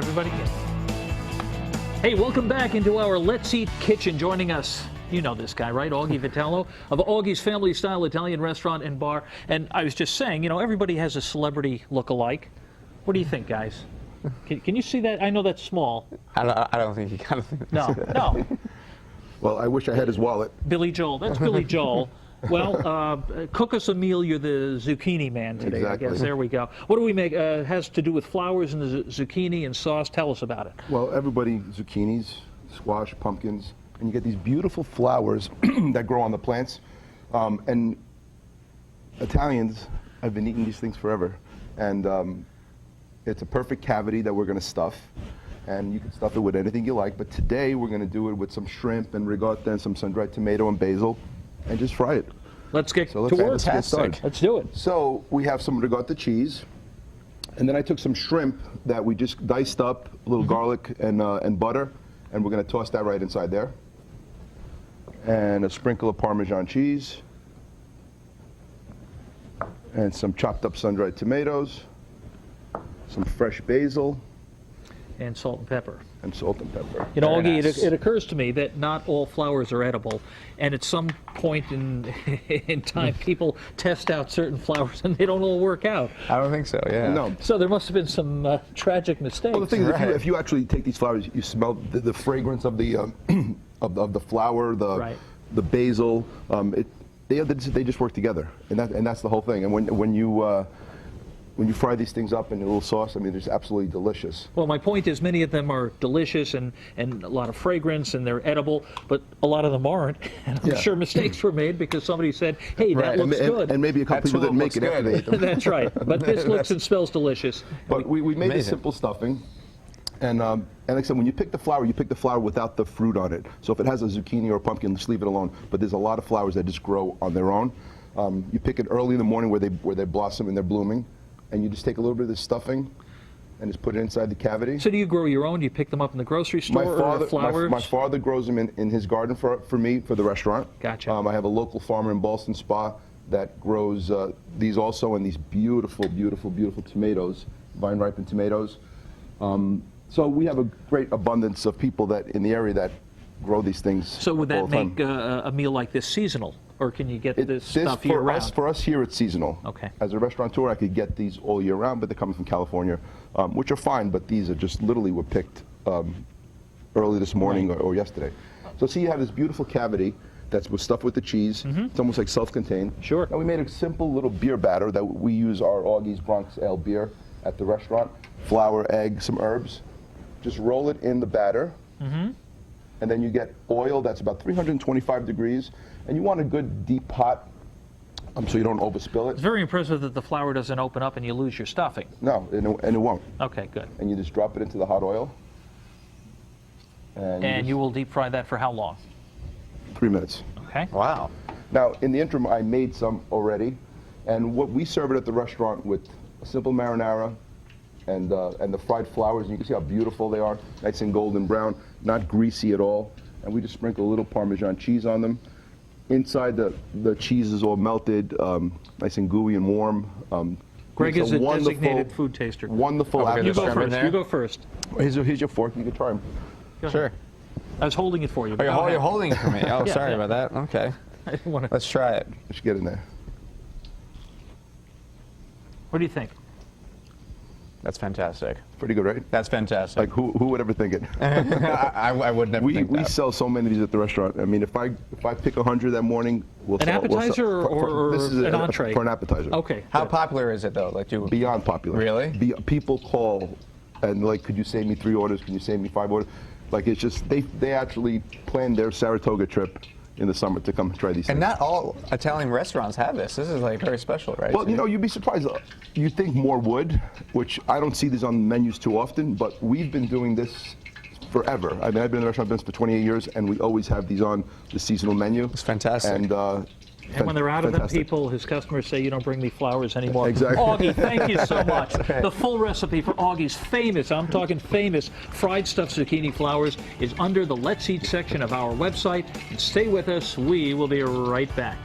everybody. Hey, welcome back into our Let's Eat kitchen. Joining us, you know this guy, right? Augie Vitiello of Augie's Family Style Italian Restaurant and Bar. And I was just saying, you know, everybody has a celebrity look-alike. What do you think, guys? Can you see that? I know that's small. I don't think you kind of think. No. Well, I wish I had his wallet. Billy Joel. That's Billy Joel. Well, cook us a meal. You're the zucchini man today, Exactly. I guess. There we go. What do we make? Has to do with flowers and the zucchini and sauce. Tell us about it. Well, everybody, zucchinis, squash, pumpkins, and you get these beautiful flowers that grow on the plants. And Italians have been eating these things forever. And it's a perfect cavity that we're going to stuff. And you can stuff it with anything you like. But today we're going to do it with some shrimp and ricotta and some sun-dried tomato and basil. And just fry it. Let's get to work. Let's get started. Let's do it. So we have some ricotta cheese, and then I took some shrimp that we just diced up, a little garlic and butter, and we're going to toss that right inside there. And a sprinkle of Parmesan cheese, and some chopped up sun-dried tomatoes, some fresh basil, And salt and pepper. and salt and pepper. You know, Very Augie, nice. it occurs to me that not all flowers are edible, and at some point in time, people test out certain flowers and they don't all work out. I don't think so. Yeah. No. So there must have been some tragic mistakes. Well, the thing is, Right. if you actually take these flowers, you smell the fragrance of the of the flower, Right. the basil. They just work together, and that's the whole thing. And when you fry these things up in a little sauce, I mean, it's absolutely delicious. Well, my point is many of them are delicious and a lot of fragrance and they're edible, but a lot of them aren't. And I'm Yeah. sure mistakes were made because somebody said, hey, that Right. looks good. And maybe a couple That's people what didn't make looks it after good. they ate them. That's right. But this looks and smells delicious. But we made this Amazing. simple stuffing, and like I said, when you pick the flower without the fruit on it. So if it has a zucchini or a pumpkin, just leave it alone. But there's a lot of flowers that just grow on their own. You pick it early in the morning where they blossom and they're blooming, and you just take a little bit of this stuffing and just put it inside the cavity. So do you grow your own? Do you pick them up in the grocery store or flowers? My father grows them in his garden for me, for the restaurant. Gotcha. I have a local farmer in Ballston Spa that grows these also, and these beautiful, beautiful, beautiful tomatoes, vine-ripened tomatoes. So we have a great abundance of people that in the area that grow these things. So would all that the time. make a meal like this seasonal? Or can you get this stuff for year-round? For us here, it's seasonal. Okay. As a restaurateur, I could get these all year round, but they're coming from California, which are fine, but these are just literally were picked early this morning or yesterday. So see, you have this beautiful cavity that's stuffed with the cheese. It's almost like self-contained. Sure. Now we made a simple little beer batter that we use our Augie's Bronx Ale beer at the restaurant. Flour, egg, some herbs. Just roll it in the batter. And then you get oil that's about 325 degrees. And you want a good deep pot so you don't overspill It's it. very impressive that the flour doesn't open up and you lose your stuffing. No, and it won't. Okay, good. And you just drop it into the hot oil. And you will deep fry that for how long? 3 minutes. Okay. Wow. Now, in the interim, I made some already. And what we serve it at the restaurant with a simple marinara and the fried flowers. And you can see how beautiful they are. Nice and golden brown, not greasy at all. And we just sprinkle a little Parmesan cheese on them. Inside the cheese is all melted, nice and gooey and warm. Greg It's is a designated food taster. Wonderful Okay, You apple go shrimp in first. there? You go first. Here's your fork. You can try them. Go ahead. Sure. I was holding it for you. Oh, but go you're ahead. holding it for me. Oh, Yeah, sorry yeah. about that. Okay. I didn't want to. Let's try it. Just get in there. What do you think? That's fantastic. Pretty good, right? That's fantastic. Like who would ever think it? I would never think We that. sell so many of these at the restaurant. I mean, if I pick 100 that morning, we'll An sell. appetizer or this is an entree? For an appetizer. Okay. How popular is it though? Like, do Beyond popular. Really? People call and like, could you save me 3 orders? Can you save me 5 orders? Like, it's just they actually planned their Saratoga trip in the summer to come try these And things. not all Italian restaurants have this. This is like very special, right? Well, you know, you'd be surprised. You'd think more would, which I don't see these on menus too often, but we've been doing this forever. I mean, I've been in the restaurant business for 28 years, and we always have these on the seasonal menu. It's fantastic. And when they're out of them, fantastic. people, his customers say, you don't bring me flowers anymore. Exactly. Augie, thank you so much. The full recipe for Augie's famous, I'm talking famous, fried stuffed zucchini flowers is under the Let's Eat section of our website. And stay with us. We will be right back.